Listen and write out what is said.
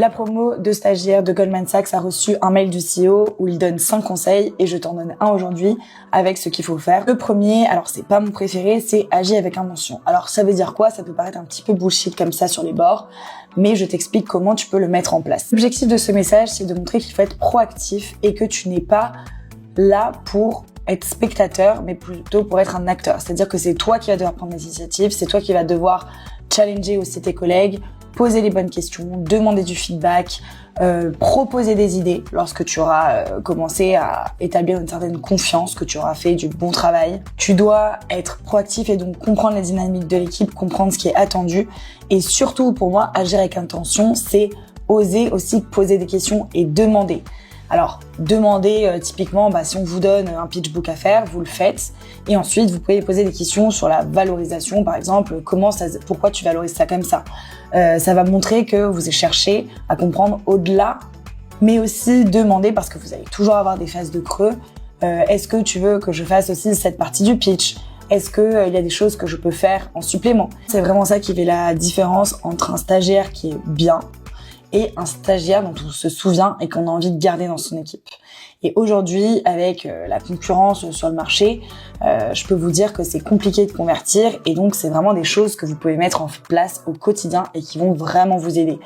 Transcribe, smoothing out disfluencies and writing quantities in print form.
La promo de stagiaire de Goldman Sachs a reçu un mail du CEO où il donne 5 conseils et je t'en donne un aujourd'hui avec ce qu'il faut faire. Le premier, alors c'est pas mon préféré, c'est agir avec intention. Alors ça veut dire quoi? Ça peut paraître un petit peu bullshit comme ça sur les bords, mais je t'explique comment tu peux le mettre en place. L'objectif de ce message, c'est de montrer qu'il faut être proactif et que tu n'es pas là pour être spectateur, mais plutôt pour être un acteur. C'est-à-dire que c'est toi qui vas devoir prendre l'initiative, c'est toi qui vas devoir challenger aussi tes collègues, poser les bonnes questions, demander du feedback, proposer des idées lorsque tu auras commencé à établir une certaine confiance, que tu auras fait du bon travail. Tu dois être proactif et donc comprendre les dynamiques de l'équipe, comprendre ce qui est attendu et surtout pour moi, agir avec intention, c'est oser aussi poser des questions et demander. Alors, demandez typiquement, si on vous donne un pitch book à faire, vous le faites. Et ensuite, vous pouvez poser des questions sur la valorisation, par exemple, pourquoi tu valorises ça comme ça. Ça va montrer que vous cherchez à comprendre au-delà, mais aussi demander, parce que vous allez toujours avoir des phases de creux. Est-ce que tu veux que je fasse aussi cette partie du pitch ? Est-ce que il y a des choses que je peux faire en supplément ? C'est vraiment ça qui fait la différence entre un stagiaire qui est bien et un stagiaire dont on se souvient et qu'on a envie de garder dans son équipe. Et aujourd'hui, avec la concurrence sur le marché, je peux vous dire que c'est compliqué de convertir et donc c'est vraiment des choses que vous pouvez mettre en place au quotidien et qui vont vraiment vous aider.